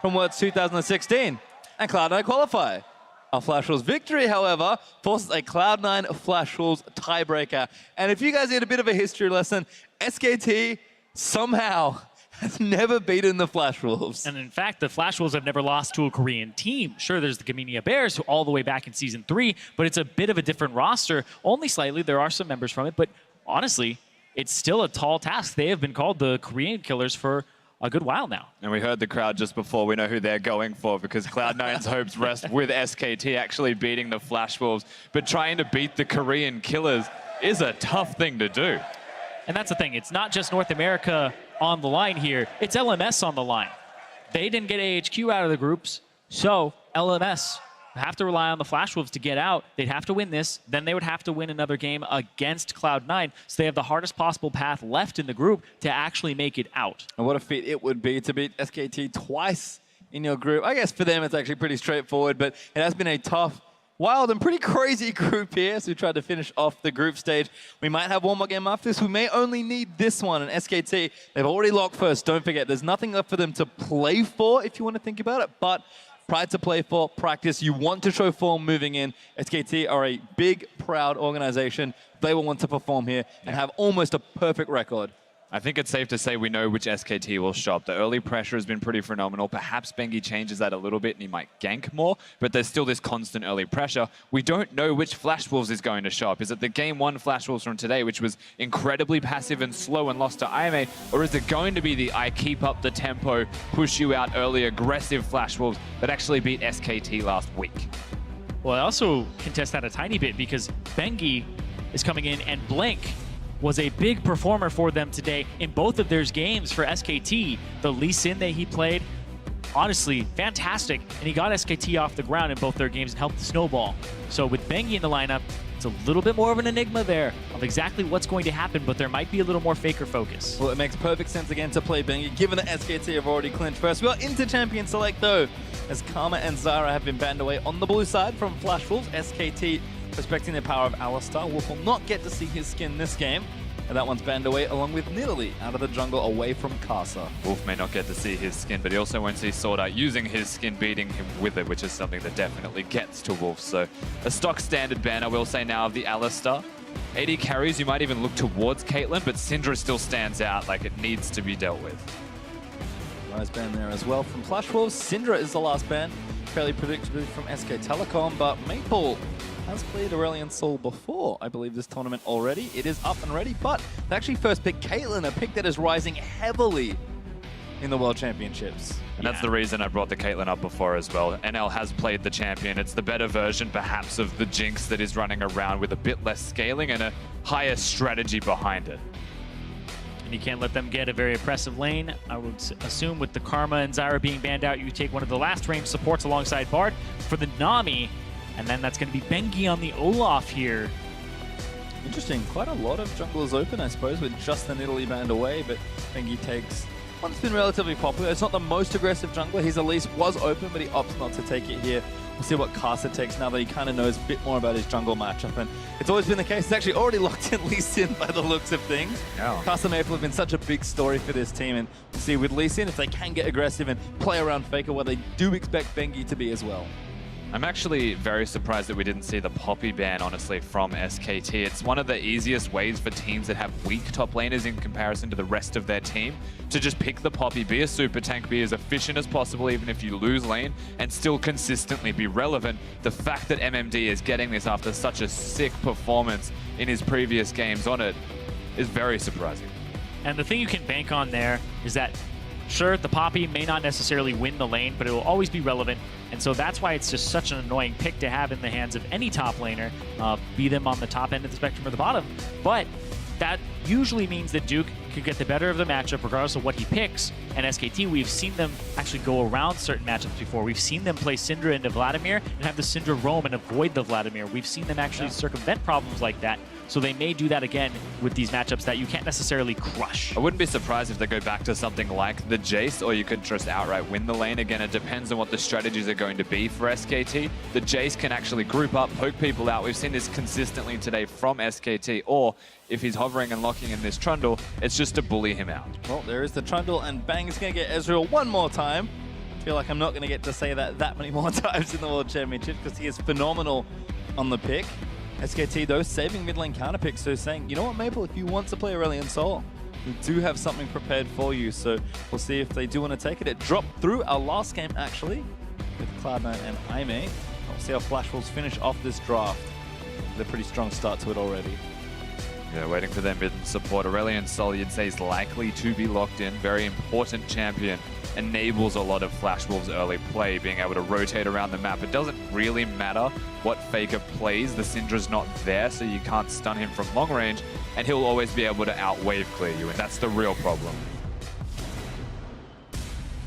from Worlds 2016, and Cloud9 qualify. A Flash Wolves victory, however, forces a Cloud9 Flash Wolves tiebreaker. And if you guys need a bit of a history lesson, SKT somehow has never beaten the Flash Wolves. And in fact, the Flash Wolves have never lost to a Korean team. Sure, there's the Gaminia Bears who all the way back in Season 3, but it's a bit of a different roster. Only slightly, there are some members from it, but honestly, it's still a tall task. They have been called the Korean Killers for a good while now. And we heard the crowd just before. We know who they're going for because Cloud9's hopes rest with SKT actually beating the Flash Wolves. But trying to beat the Korean Killers is a tough thing to do. And that's the thing. It's not just North America on the line here. It's LMS on the line. They didn't get AHQ out of the groups, so LMS have to rely on the Flash Wolves to get out. They'd have to win this. Then they would have to win another game against Cloud9. So they have the hardest possible path left in the group to actually make it out. And what a feat it would be to beat SKT twice in your group. I guess for them it's actually pretty straightforward, but it has been a tough, wild, and pretty crazy group here. So we tried to finish off the group stage. We might have one more game after this. We may only need this one. And SKT, they've already locked first. Don't forget, there's nothing left for them to play for if you want to think about it. But pride to play for, practice. You want to show form moving in. SKT are a big, proud organization. They will want to perform here and have almost a perfect record. I think it's safe to say we know which SKT will shop. The early pressure has been pretty phenomenal. Perhaps Bengi changes that a little bit and he might gank more, but there's still this constant early pressure. We don't know which Flash Wolves is going to shop. Is it the Game 1 Flash Wolves from today, which was incredibly passive and slow and lost to IMA, or is it going to be the I keep up the tempo, push you out early, aggressive Flash Wolves that actually beat SKT last week? Well, I also contest that a tiny bit because Bengi is coming in and Blink was a big performer for them today in both of their games for SKT. The Lee Sin that he played, honestly, fantastic. And he got SKT off the ground in both their games and helped the snowball. So with Bengi in the lineup, it's a little bit more of an enigma there of exactly what's going to happen, but there might be a little more Faker focus. Well, it makes perfect sense again to play Bengi, given that SKT have already clinched first. We are into Champion Select though, as Karma and Zara have been banned away on the blue side from Flash Wolves. SKT respecting the power of Alistar. Wolf will not get to see his skin this game. And that one's banned away along with Nidalee out of the jungle away from Casa. Wolf may not get to see his skin, but he also won't see Sword Art using his skin, beating him with it, which is something that definitely gets to Wolf. So a stock standard ban, I will say now, of the Alistar. AD carries, you might even look towards Caitlyn, but Syndra still stands out like it needs to be dealt with. Rise ban there as well from Flash Wolves. Syndra is the last ban, fairly predictably from SK Telecom, but Maple has played Aurelion Sol before, I believe, this tournament already. It is up and ready, but they actually first picked Caitlyn, a pick that is rising heavily in the World Championships. And that's the reason I brought the Caitlyn up before as well. NL has played the champion. It's the better version, perhaps, of the Jinx that is running around with a bit less scaling and a higher strategy behind it. And you can't let them get a very oppressive lane. I would assume with the Karma and Zyra being banned out, you take one of the last range supports alongside Bard for the Nami. And then that's going to be Bengi on the Olaf here. Interesting. Quite a lot of junglers open, I suppose, with just the Nidalee banned away, but Bengi takes one that's been relatively popular. It's not the most aggressive jungler. His Elise was open, but he opts not to take it here. We'll see what Casa takes now that he kind of knows a bit more about his jungle matchup. And it's always been the case. It's actually already locked in Lee Sin by the looks of things. Yeah. Casa Maple have been such a big story for this team. And we'll see with Lee Sin if they can get aggressive and play around Faker, what they do expect Bengi to be as well. I'm actually very surprised that we didn't see the Poppy ban, honestly, from SKT. It's one of the easiest ways for teams that have weak top laners in comparison to the rest of their team to just pick the Poppy, be a super tank, be as efficient as possible even if you lose lane, and still consistently be relevant. The fact that MMD is getting this after such a sick performance in his previous games on it is very surprising. And the thing you can bank on there is that sure, the Poppy may not necessarily win the lane, but it will always be relevant. And so that's why it's just such an annoying pick to have in the hands of any top laner, be them on the top end of the spectrum or the bottom. But that usually means that Duke could get the better of the matchup regardless of what he picks. And SKT, we've seen them actually go around certain matchups before. We've seen them play Syndra into Vladimir and have the Syndra roam and avoid the Vladimir. We've seen them actually circumvent problems like that. So they may do that again with these matchups that you can't necessarily crush. I wouldn't be surprised if they go back to something like the Jace, or you could just outright win the lane. Again, it depends on what the strategies are going to be for SKT. The Jace can actually group up, poke people out. We've seen this consistently today from SKT. Or if he's hovering and locking in this Trundle, it's just to bully him out. Well, there is the Trundle, and bang, it's going to get Ezreal one more time. I feel like I'm not going to get to say that many more times in the World Championship because he is phenomenal on the pick. SKT, though, saving mid lane counter picks, so saying, you know what, Maple, if you want to play Aurelion Sol, we do have something prepared for you, so we'll see if they do want to take it. It dropped through our last game, actually, with Cloud9 and Aimee. We'll see how Flash Wolves finish off this draft. They're a pretty strong start to it already. Yeah, waiting for them mid support. Aurelion Sol, you'd say, is likely to be locked in. Very important champion. Enables a lot of Flash Wolves' early play, being able to rotate around the map. It doesn't really matter what Faker plays. The Syndra's not there, so you can't stun him from long range, and he'll always be able to out-wave clear you, and that's the real problem.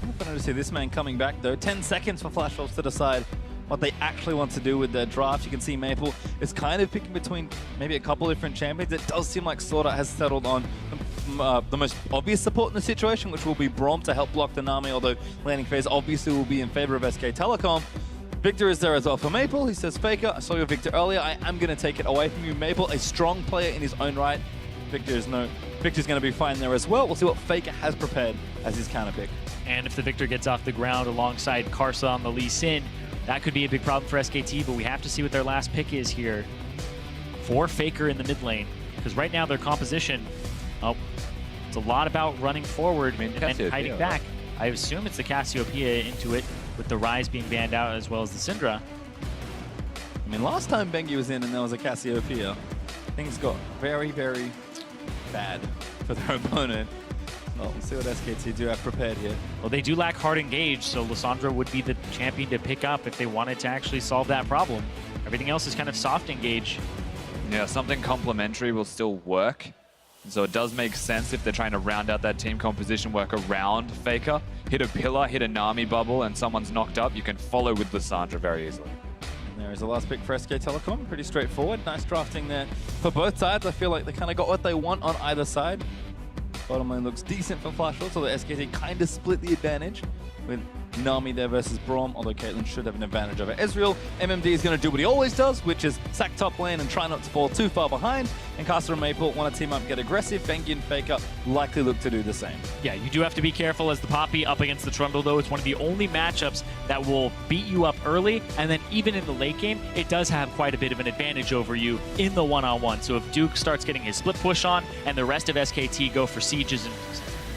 I'm going to see this man coming back, though. 10 seconds for Flash Wolves to decide what they actually want to do with their draft. You can see Maple is kind of picking between maybe a couple different champions. It does seem like Sorta has settled on the most obvious support in the situation, which will be Braum to help block the Nami, although landing phase obviously will be in favor of SK Telecom. Victor is there as well for Maple. He says, Faker, I saw your Victor earlier. I am going to take it away from you. Maple, a strong player in his own right. Victor's going to be fine there as well. We'll see what Faker has prepared as his counter pick. And if the Victor gets off the ground alongside Karsa on the Lee Sin, that could be a big problem for SKT, but we have to see what their last pick is here for Faker in the mid lane. Because right now their composition, it's a lot about running forward and then hiding back. I assume it's the Cassiopeia into it, with the Ryze being banned out as well as the Syndra. I mean, last time Bengi was in and there was a Cassiopeia, things got very, very bad for their opponent. Well, we'll see what SKT do have prepared here. Well, they do lack hard engage, so Lissandra would be the champion to pick up if they wanted to actually solve that problem. Everything else is kind of soft engage. Yeah, something complementary will still work. And so it does make sense if they're trying to round out that team composition, work around Faker. Hit a pillar, hit a Nami bubble, and someone's knocked up. You can follow with Lissandra very easily. And there is the last pick for SK Telecom. Pretty straightforward. Nice drafting there for both sides. I feel like they kind of got what they want on either side. Bottom lane looks decent for Flash Wolves, so the SKT kind of split the advantage with Nami there versus Braum, although Caitlyn should have an advantage over Ezreal. MMD is going to do what he always does, which is sack top lane and try not to fall too far behind. And Caster and Maple want to team up and get aggressive. Bengi and Faker likely look to do the same. Yeah, you do have to be careful as the Poppy up against the Trundle, though. It's one of the only matchups that will beat you up early, and then even in the late game, it does have quite a bit of an advantage over you in the one-on-one. So if Duke starts getting his split push on, and the rest of SKT go for sieges and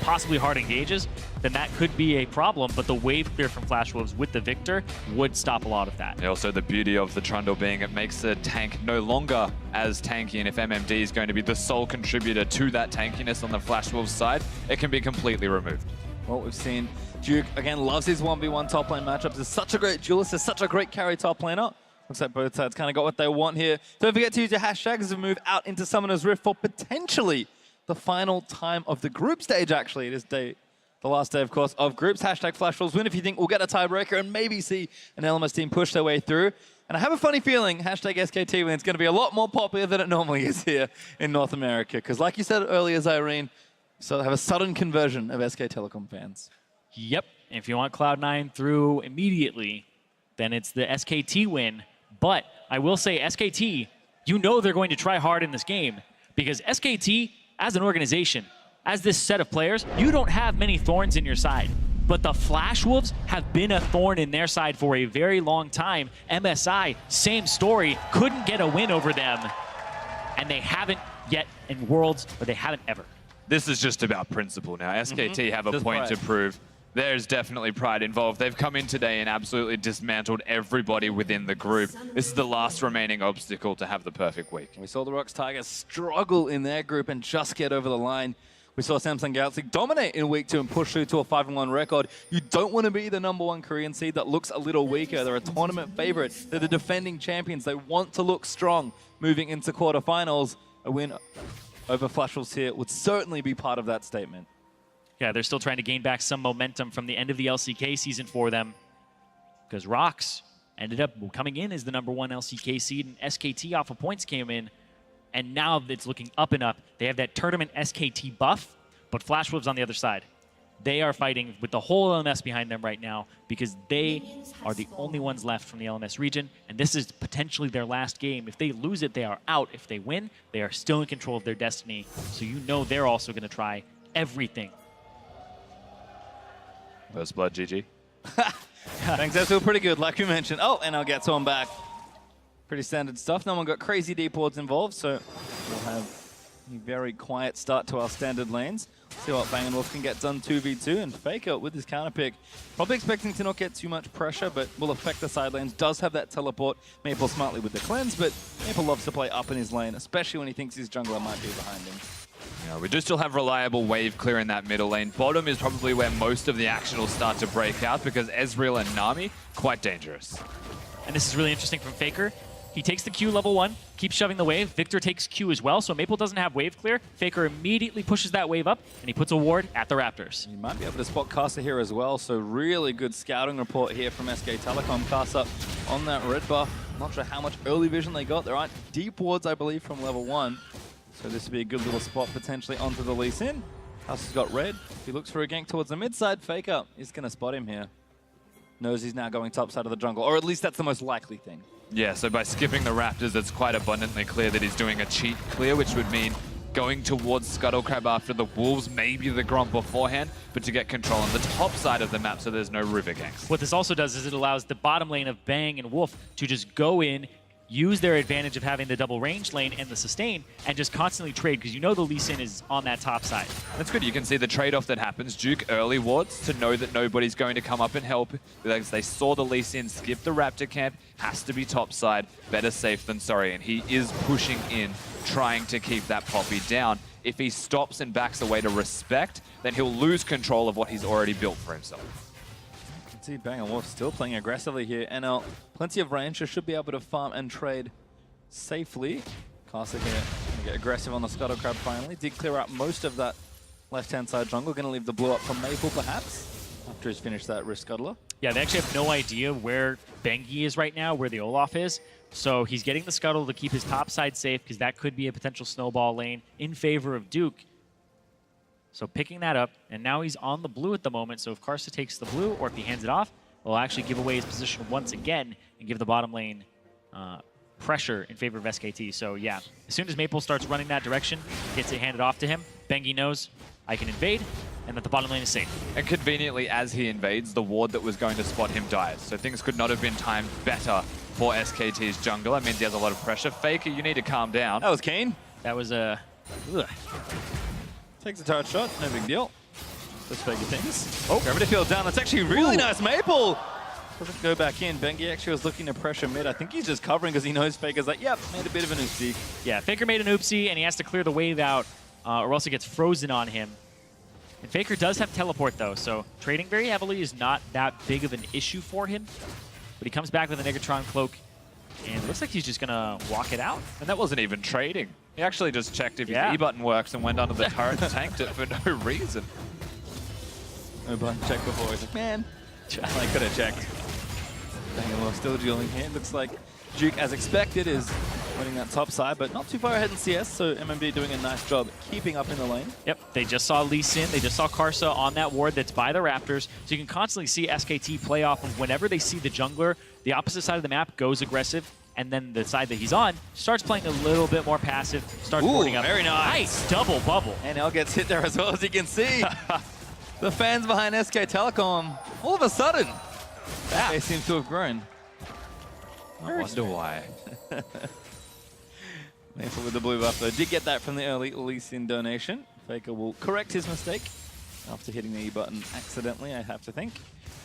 possibly hard engages, then that could be a problem, but the wave clear from Flash Wolves with the Victor would stop a lot of that. Yeah, also the beauty of the Trundle being it makes the tank no longer as tanky, and if MMD is going to be the sole contributor to that tankiness on the Flash Wolves side, it can be completely removed. Well, we've seen Duke, again, loves his 1v1 top lane matchups. He's such a great duelist, he's such a great carry top laner. Looks like both sides kind of got what they want here. Don't forget to use your hashtags as we move out into Summoner's Rift for potentially the final time of the group stage, actually. It is the last day, of course, of groups. Hashtag Flash Wolves win if you think we'll get a tiebreaker and maybe see an LMS team push their way through. And I have a funny feeling hashtag SKT win is going to be a lot more popular than it normally is here in North America. Because like you said earlier, Zyrene, so have a sudden conversion of SK Telecom fans. Yep. If you want Cloud9 through immediately, then it's the SKT win. But I will say SKT, you know they're going to try hard in this game. Because SKT, as an organization, as this set of players, you don't have many thorns in your side. But the Flash Wolves have been a thorn in their side for a very long time. MSI, same story, couldn't get a win over them. And they haven't yet in Worlds, but they haven't ever. This is just about principle now. SKT have a Just point pride. to prove. There's definitely pride involved. They've come in today and absolutely dismantled everybody within the group. This is the last remaining obstacle to have the perfect week. We saw the Rocks Tigers struggle in their group and just get over the line. We saw Samsung Galaxy dominate in week 2 and push through to a 5-1 record. You don't want to be the #1 Korean seed that looks a little weaker. They're a tournament favorite. They're the defending champions. They want to look strong moving into quarterfinals. A win over Flash Wolves here would certainly be part of that statement. Yeah, they're still trying to gain back some momentum from the end of the LCK season for them. Because Rocks ended up coming in as the #1 LCK seed, and SKT off of points came in. And now it's looking up and up. They have that tournament SKT buff, but Flash Wolves on the other side. They are fighting with the whole LMS behind them right now because they are the only ones left from the LMS region, and this is potentially their last game. If they lose it, they are out. If they win, they are still in control of their destiny. So you know they're also going to try everything. First blood, GG. Thanks, that's still pretty good, like we mentioned. Oh, and I'll get to him back. Pretty standard stuff. No one got crazy deep wards involved, so we'll have a very quiet start to our standard lanes. See what Bang & Wolf can get done 2v2, and Faker with his counter pick. Probably expecting to not get too much pressure, but will affect the side lanes. Does have that teleport. Maple smartly with the cleanse, but Maple loves to play up in his lane, especially when he thinks his jungler might be behind him. Yeah, we do still have reliable wave clear in that middle lane. Bottom is probably where most of the action will start to break out because Ezreal and Nami, quite dangerous. And this is really interesting from Faker. He takes the Q level 1, keeps shoving the wave. Victor takes Q as well, so Maple doesn't have wave clear. Faker immediately pushes that wave up, and he puts a ward at the Raptors. You might be able to spot Kasa here as well, so really good scouting report here from SK Telecom. Kasa on that red buff. Not sure how much early vision they got. There aren't deep wards, I believe, from level 1. So this would be a good little spot potentially onto the Lee Sin. Kasa's got red. If he looks for a gank towards the mid side, Faker is going to spot him here. Knows he's now going top side of the jungle, or at least that's the most likely thing. Yeah, so by skipping the Raptors, it's quite abundantly clear that he's doing a cheat clear, which would mean going towards Scuttle Crab after the Wolves, maybe the Gromp beforehand, but to get control on the top side of the map so there's no river ganks. What this also does is it allows the bottom lane of Bang and Wolf to just go in, use their advantage of having the double range lane and the sustain, and just constantly trade, because you know the Lee Sin is on that top side. That's good. You can see the trade-off that happens. Duke early wards to know that nobody's going to come up and help. Because they saw the Lee Sin skip the Raptor camp, has to be top side. Better safe than sorry. And he is pushing in, trying to keep that Poppy down. If he stops and backs away to respect, then he'll lose control of what he's already built for himself. See Bang & Wolf still playing aggressively here. NL, plenty of range, so should be able to farm and trade safely. Kasa here gonna get aggressive on the Scuttle Crab finally. Did clear out most of that left-hand side jungle. Gonna leave the blue up from Maple perhaps, after he's finished that wrist scuttler. Yeah, they actually have no idea where Bengi is right now, where the Olaf is. So he's getting the Scuttle to keep his top side safe, because that could be a potential snowball lane in favor of Duke. So picking that up, and now he's on the blue at the moment, so if Karsa takes the blue, or if he hands it off, it'll actually give away his position once again and give the bottom lane pressure in favor of SKT. So yeah, as soon as Maple starts running that direction, gets it handed off to him, Bengi knows I can invade, and that the bottom lane is safe. And conveniently, as he invades, the ward that was going to spot him dies. So things could not have been timed better for SKT's jungler. That means he has a lot of pressure. Faker, you need to calm down. That was Kane. That was a... Takes a turret shot, no big deal. Just Faker things. Oh, gravity field down. That's actually really nice. Maple doesn't go back in. Bengi actually was looking to pressure mid. I think he's just covering because he knows Faker's like, yep, made a bit of an oopsie. Yeah, Faker made an oopsie, and he has to clear the wave out, or else it gets frozen on him. And Faker does have teleport, though, so trading very heavily is not that big of an issue for him. But he comes back with a Negatron cloak, and it looks like he's just going to walk it out. And that wasn't even trading. He actually just checked if his E button works and went under the turret and tanked it for no reason. No button check before. He's like, man, I could have checked. Bang & Wolf still dueling here. Looks like Duke, as expected, is winning that top side, but not too far ahead in CS, so MMD doing a nice job keeping up in the lane. Yep, they just saw Lee Sin, they just saw Karsa on that ward that's by the Raptors, so you can constantly see SKT play off of whenever they see the jungler, the opposite side of the map goes aggressive, and then the side that he's on starts playing a little bit more passive, starts boarding up. Very nice. Double bubble. And NL gets hit there as well, as you can see. The fans behind SK Telecom, all of a sudden, they seem to have grown. I wonder why. Maple with the blue buff though. Did get that from the early Lee Sin donation. Faker will correct his mistake after hitting the E button accidentally, I have to think.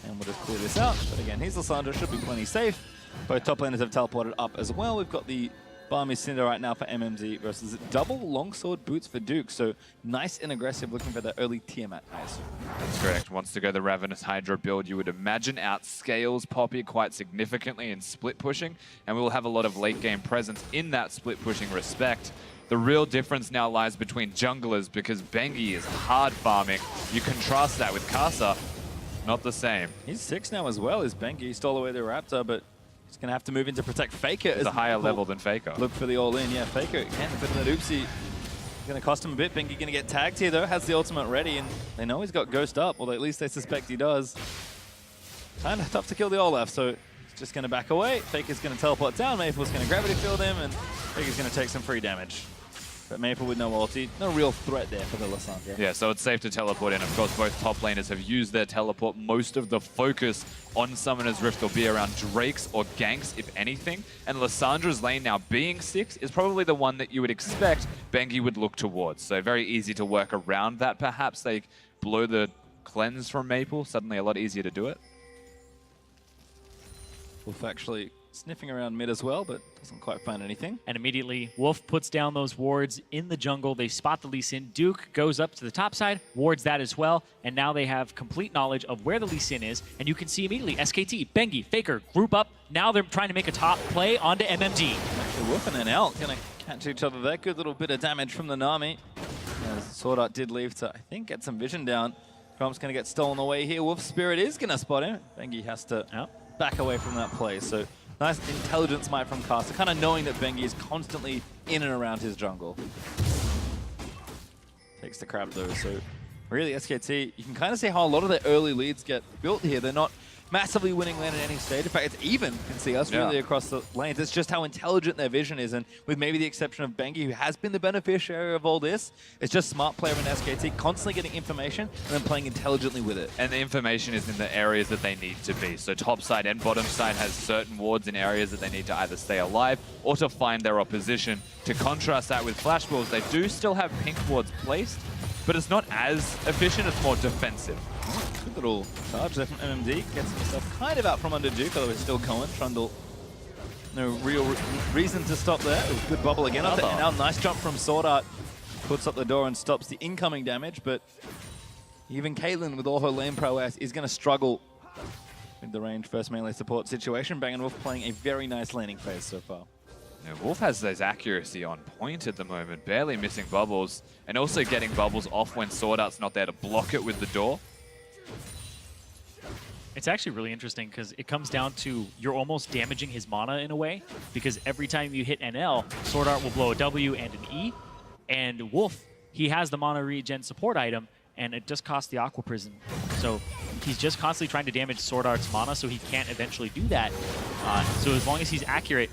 And we'll just clear this out. But again, he's Lissandra, should be plenty safe. Both top laners have teleported up as well. We've got the Barmy Cinder right now for MMZ versus double longsword boots for Duke. So nice and aggressive, looking for that early Tiamat, I assume. That's correct. Wants to go the Ravenous Hydra build, you would imagine outscales Poppy quite significantly in split pushing, and we will have a lot of late game presence in that split pushing respect. The real difference now lies between junglers because Bengi is hard farming. You contrast that with Kasa, not the same. He's 6 now as well, is Bengi. He stole away the Raptor, but he's going to have to move in to protect Faker. It's a higher level than Faker. Look for the all-in. Yeah, Faker again, a bit of that oopsie. Going to cost him a bit. Bengi going to get tagged here, though. Has the ultimate ready, and they know he's got Ghost up, or at least they suspect he does. Kind of tough to kill the Olaf, so he's just going to back away. Faker's going to teleport down. Maple's going to gravity field him, and Faker's going to take some free damage. But Maple with no ulti, no real threat there for the Lissandra. Yeah, so it's safe to teleport in. Of course, both top laners have used their teleport. Most of the focus on Summoner's Rift will be around Drakes or ganks, if anything. And Lissandra's lane now being 6 is probably the one that you would expect Bengi would look towards. So very easy to work around that. Perhaps they blow the cleanse from Maple. Suddenly a lot easier to do it. Wolf actually sniffing around mid as well, but doesn't quite find anything. And immediately, Wolf puts down those wards in the jungle. They spot the Lee Sin. Duke goes up to the top side, wards that as well, and now they have complete knowledge of where the Lee Sin is, and you can see immediately SKT, Bengi, Faker, group up. Now they're trying to make a top play onto MMD. Actually, Wolf and NL going to catch each other there. Good little bit of damage from the Nami. As Sword Art did leave to, I think, get some vision down. Chrome's going to get stolen away here. Wolf's Spirit is going to spot him. Bengi has to back away from that play, so nice intelligent smite from Caster, kind of knowing that Bengi is constantly in and around his jungle. Takes the crab though, so really SKT, you can kind of see how a lot of their early leads get built here. They're not massively winning lane at any stage. In fact, it's even, you can see us really across the lanes. It's just how intelligent their vision is, and with maybe the exception of Bengi, who has been the beneficiary of all this, it's just smart player in SKT, constantly getting information and then playing intelligently with it. And the information is in the areas that they need to be. So top side and bottom side has certain wards in areas that they need to either stay alive or to find their opposition. To contrast that with Flash Wolves, they do still have pink wards placed, but it's not as efficient, it's more defensive. Good little charge there from MMD. Gets himself kind of out from under Duke, although he's still going. Trundle, no real reason to stop there. It was a good bubble again up there. And now nice jump from Sword Art. Puts up the door and stops the incoming damage, but even Caitlyn, with all her lane prowess, is going to struggle with the range first melee support situation. Bang & Wolf playing a very nice laning phase so far. Yeah, Wolf has his accuracy on point at the moment, barely missing bubbles, and also getting bubbles off when Sword Art's not there to block it with the door. It's actually really interesting because it comes down to you're almost damaging his mana in a way, because every time you hit NL, Sword Art will blow a W and an E, and Wolf, he has the mana regen support item, and it just costs the Aqua Prison. So he's just constantly trying to damage Sword Art's mana, so he can't eventually do that. So as long as he's accurate,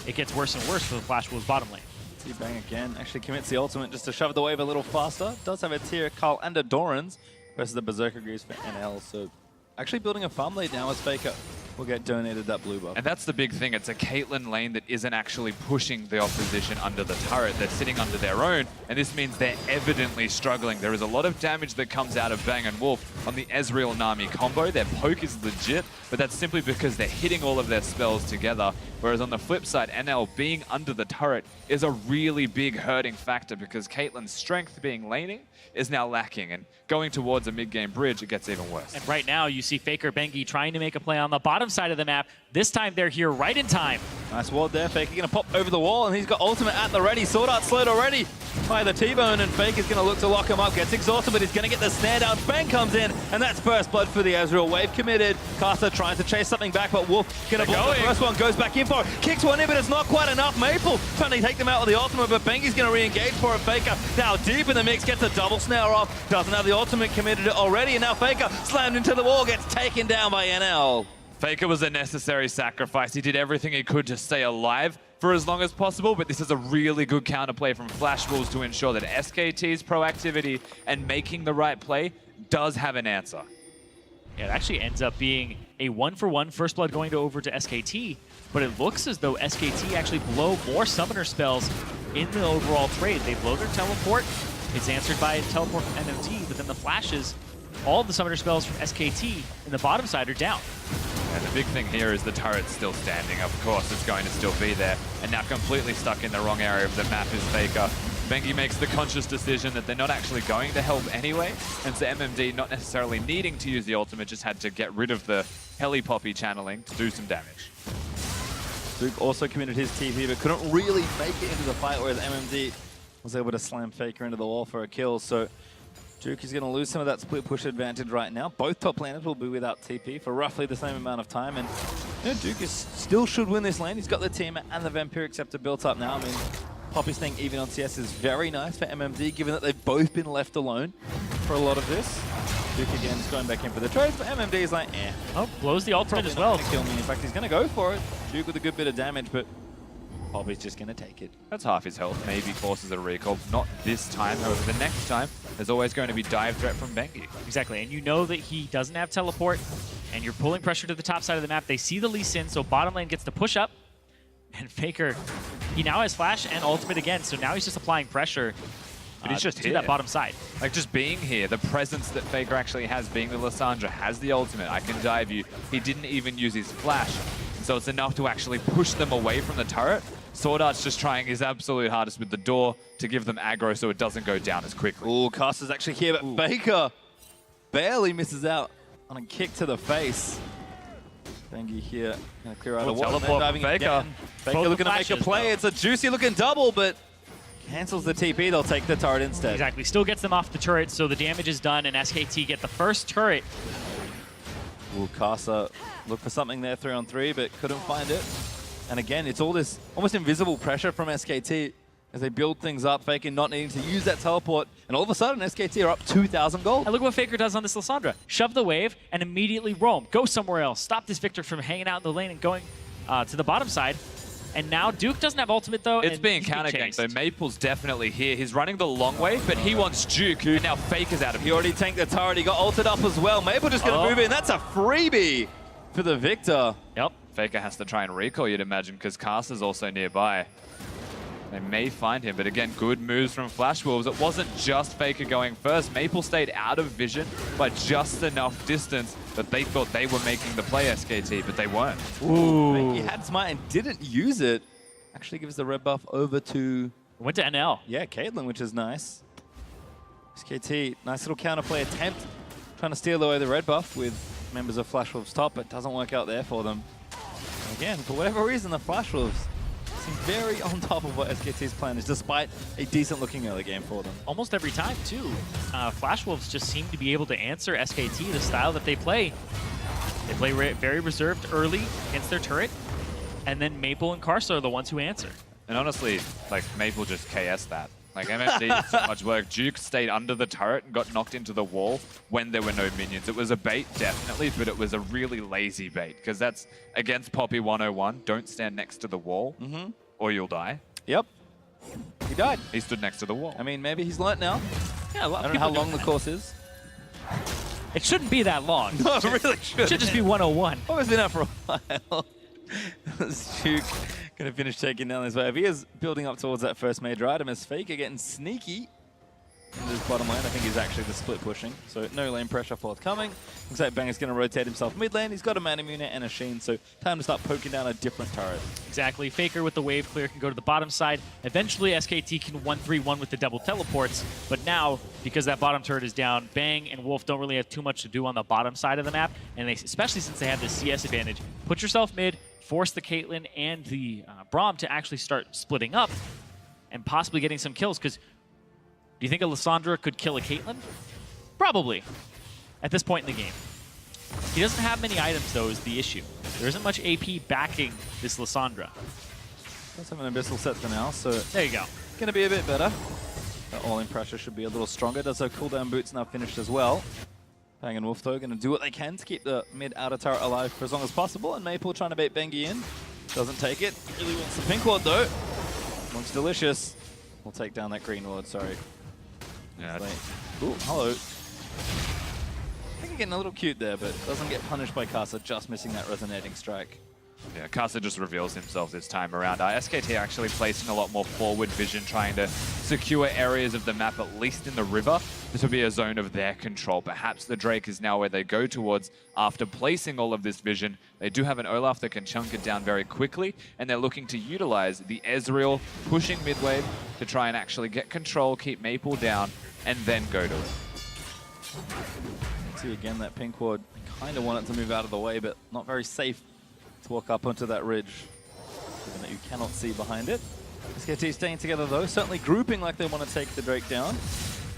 it gets worse and worse for the Flash Wolves bottom lane. See Bang again, actually commits the ultimate just to shove the wave a little faster. Does have a tier Carl and a Doran's versus the Berserker Greaves for NL, so actually building a farm lead now as Faker will get donated that blue buff. And that's the big thing. It's a Caitlyn lane that isn't actually pushing the opposition under the turret. They're sitting under their own, and this means they're evidently struggling. There is a lot of damage that comes out of Bang & Wolf on the Ezreal-Nami combo. Their poke is legit, but that's simply because they're hitting all of their spells together. Whereas on the flip side, NL being under the turret is a really big hurting factor because Caitlyn's strength being laning is now lacking, and going towards a mid-game bridge, it gets even worse. And right now, you see Faker Bengi trying to make a play on the bottom side of the map. This time, they're here right in time. Nice ward there. Faker going to pop over the wall, and he's got ultimate at the ready. Sword Art slowed already by the T-Bone, and Faker's going to look to lock him up. Gets exhausted, but he's going to get the snare down. Bang comes in, and that's first blood for the Ezreal. Wave committed. Caster trying to chase something back, but Wolf going to block the first one. Goes back in for it. Kicks one in, but it's not quite enough. Maple trying to take them out with the ultimate, but Bengi's going to re-engage for it. Faker now deep in the mix, gets a double snare off. Doesn't have the ultimate committed already, and now Faker slammed into the wall, gets taken down by NL. Faker was a necessary sacrifice. He did everything he could to stay alive for as long as possible, but this is a really good counterplay from Flash Wolves to ensure that SKT's proactivity and making the right play does have an answer. Yeah, it actually ends up being a 1-for-1 first blood going over to SKT, but it looks as though SKT actually blow more summoner spells in the overall trade. They blow their teleport. It's answered by a teleport from MMD, but then the flashes, all of the summoner spells from SKT in the bottom side are down. And the big thing here is the turret's still standing. Of course, it's going to still be there. And now completely stuck in the wrong area of the map is Faker. Bengi makes the conscious decision that they're not actually going to help anyway. And so MMD, not necessarily needing to use the ultimate, just had to get rid of the Heli Poppy channeling to do some damage. Duke also committed his TP, but couldn't really make it into the fight, whereas MMD was able to slam Faker into the wall for a kill. So Duke is going to lose some of that split push advantage right now. Both top laners will be without TP for roughly the same amount of time. And Duke still should win this lane. He's got the team and the Vampiric Scepter built up now. I mean, Poppy staying even on CS is very nice for MMD, given that they've both been left alone for a lot of this. Duke again is going back in for the trades, but MMD is like, eh. Oh, blows the ultimate Probably as well. not gonna kill me. In fact, he's going to go for it. Duke with a good bit of damage, but Poppy's just going to take it. That's half his health, maybe forces a recall. Not this time, however, the next time, there's always going to be dive threat from Bengi. Exactly, and you know that he doesn't have teleport, and you're pulling pressure to the top side of the map. They see the Lee Sin, so bottom lane gets to push up, and Faker, he now has flash and ultimate again, so now he's just applying pressure But he's just to here. that bottom side. Like, just being here, the presence that Faker actually has, being the Lissandra, has the ultimate, I can dive you. He didn't even use his flash, so it's enough to actually push them away from the turret. Sword Art's just trying his absolute hardest with the door to give them aggro so it doesn't go down as quickly. Ooh, Caster's actually here, but Faker barely misses out on a kick to the face. Bengi here, gonna clear out a wall. Teleport Diving Faker. again. Faker Both looking to make a flashes, play. though. It's a juicy looking double, but cancels the TP. They'll take the turret instead. Exactly, still gets them off the turret, so the damage is done, and SKT get the first turret. Ooh, Caster looked for something there 3-on-3, but couldn't find it. And again, it's all this almost invisible pressure from SKT as they build things up, Faker not needing to use that teleport. And all of a sudden, SKT are up 2,000 gold. And look what Faker does on this Lissandra. Shove the wave and immediately roam. Go somewhere else. Stop this Victor from hanging out in the lane and going to the bottom side. And now Duke doesn't have ultimate, though. It's and being he's being counter-ganked, chased. though. Maple's definitely here. He's running the long way, but he wants Duke, and now Faker's out of He here. already tanked the turret. He got ulted up as well. Maple just going to move in. That's a freebie for the Victor. Yep. Faker has to try and recall, you'd imagine, because Caster's also nearby. They may find him, but again, good moves from Flash Wolves. It wasn't just Faker going first. Maple stayed out of vision by just enough distance that they thought they were making the play, SKT, but they weren't. Ooh. He had Smite and didn't use it. Actually gives the red buff over to, Went to NL. yeah, Caitlyn, which is nice. SKT, nice little counterplay attempt. Trying to steal away the red buff with members of Flash Wolves top, but doesn't work out there for them. And again, for whatever reason, the Flash Wolves seem very on top of what SKT's plan is, despite a decent-looking early game for them. Almost every time, too. Flash Wolves just seem to be able to answer SKT, the style that they play. They play very reserved early against their turret, and then Maple and Karsa are the ones who answer. And honestly, like, Maple just KS that. Like, MMD did so much work. Duke stayed under the turret and got knocked into the wall when there were no minions. It was a bait, definitely, but it was a really lazy bait, because that's against Poppy 101. Don't stand next to the wall, or you'll die. Yep. He died. He stood next to the wall. I mean, maybe he's learnt now. Yeah, a lot I don't know how long the course is. It shouldn't be that long. No, it really should. It should just be 101. Oh, it's been out for a while. Duke going to finish taking down this wave. He is building up towards that first major item as Faker getting sneaky into this bottom lane. I think he's actually the split pushing, so no lane pressure forthcoming. Looks like Bang is going to rotate himself mid lane. He's got a Mana Muna and a Sheen, so time to start poking down a different turret. Exactly. Faker with the wave clear can go to the bottom side. Eventually, SKT can 1-3-1 with the double teleports. But now, because that bottom turret is down, Bang and Wolf don't really have too much to do on the bottom side of the map. And they, especially since they have the CS advantage, put yourself mid, force the Caitlyn and the Braum to actually start splitting up and possibly getting some kills. Because do you think a Lissandra could kill a Caitlyn? Probably, at this point in the game. He doesn't have many items, though, is the issue. There isn't much AP backing this Lissandra. Does have an Abyssal set for now, so There you go. going to be a bit better. The all-in pressure should be a little stronger. Does have cooldown boots now finished as well. Bang and Wolf, though, going to do what they can to keep the mid-outer turret alive for as long as possible. And Maple trying to bait Bengi in. Doesn't take it. Really wants the pink ward, though. Looks delicious. We'll take down that green ward, sorry. Yeah, Ooh, hello. I think you're getting a little cute there, but doesn't get punished by Casa, just missing that resonating strike. Yeah, Casa just reveals himself this time around. SKT actually placing a lot more forward vision, trying to secure areas of the map, at least in the river. This will be a zone of their control. Perhaps the Drake is now where they go towards after placing all of this vision. They do have an Olaf that can chunk it down very quickly, and they're looking to utilize the Ezreal pushing mid-wave to try and actually get control, keep Maple down, and then go to it. See again that pink ward. Kind of want it to move out of the way, but not very safe to walk up onto that ridge, given that you cannot see behind it. SKT staying together though, certainly grouping like they want to take the Drake down.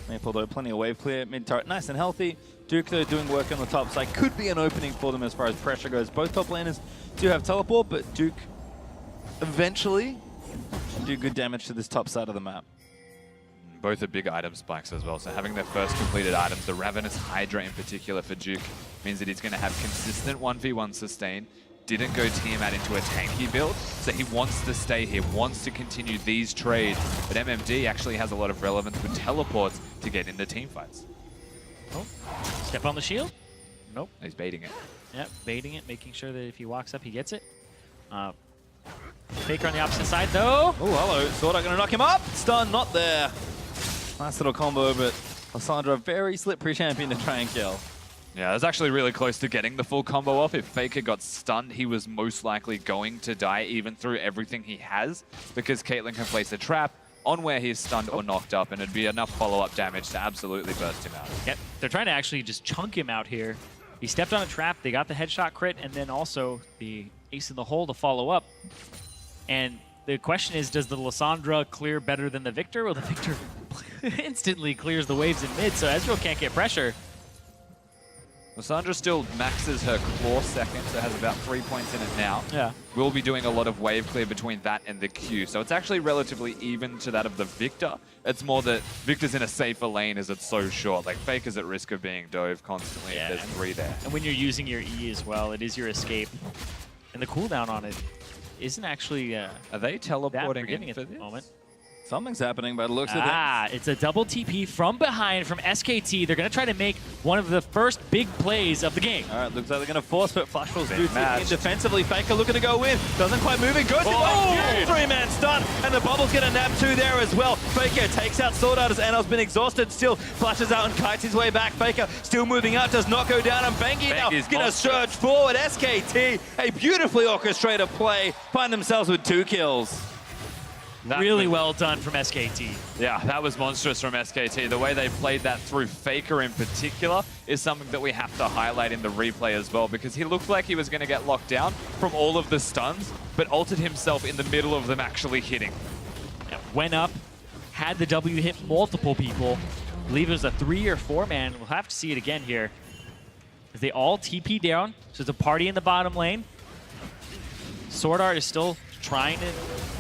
Maple though, plenty of wave clear, mid turret nice and healthy. Duke though doing work on the top side, could be an opening for them as far as pressure goes. Both top laners do have teleport, but Duke eventually should do good damage to this top side of the map. Both are big item spikes as well, so having their first completed items, the Ravenous Hydra in particular for Duke, means that he's going to have consistent 1v1 sustain, didn't go Tiamat into a tanky build, so he wants to stay here, wants to continue these trades. But MMD actually has a lot of relevance with teleports to get into team fights. Oh, step on the shield? Nope. He's baiting it. Yep, baiting it, making sure that if he walks up, he gets it. Faker on the opposite side, though. Oh, hello. Sword gonna knock him up. Stun, not there. Nice little combo, but Lissandra, very slippery champion to try and kill. Yeah, it was actually really close to getting the full combo off. If Faker got stunned, he was most likely going to die even through everything he has, because Caitlyn can place a trap on where he's stunned or knocked up, and it'd be enough follow-up damage to absolutely burst him out. Yep, they're trying to actually just chunk him out here. He stepped on a trap, they got the headshot crit, and then also the ace in the hole to follow up. And the question is, does the Lissandra clear better than the Victor? Well, the Victor instantly clears the waves in mid, so Ezreal can't get pressure. Lissandra still maxes her claw second, so has about 3 points in it now. Yeah. We'll be doing a lot of wave clear between that and the Q, so it's actually relatively even to that of the Victor. It's more that Victor's in a safer lane as it's so short. Like, Faker's at risk of being dove constantly if there's 3 there. And when you're using your E as well, it is your escape. And the cooldown on it isn't actually Are they teleporting in at for the this? moment. Something's happening by the looks of it. It's a double TP from behind from SKT. They're going to try to make one of the first big plays of the game. All right, looks like they're going to force, but Flash Wolves do taking matched. it defensively. Faker looking to go in. Doesn't quite move it. Goes in by 3-man stun. And the bubble's going to nab 2 there as well. Faker takes out Sword Art as Anel's been exhausted. Still flashes out and kites his way back. Faker still moving up. Does not go down. And Bengi now going to surge forward. SKT, a beautifully orchestrated play. Find themselves with 2 kills. Really well done from SKT. Yeah, that was monstrous from SKT. The way they played that through Faker in particular is something that we have to highlight in the replay as well, because he looked like he was going to get locked down from all of the stuns, but altered himself in the middle of them actually hitting. Yeah, went up, had the W hit multiple people. I believe it was a 3 or 4 man. We'll have to see it again here. As they all TP down, so it's a party in the bottom lane. Sword Art is still trying to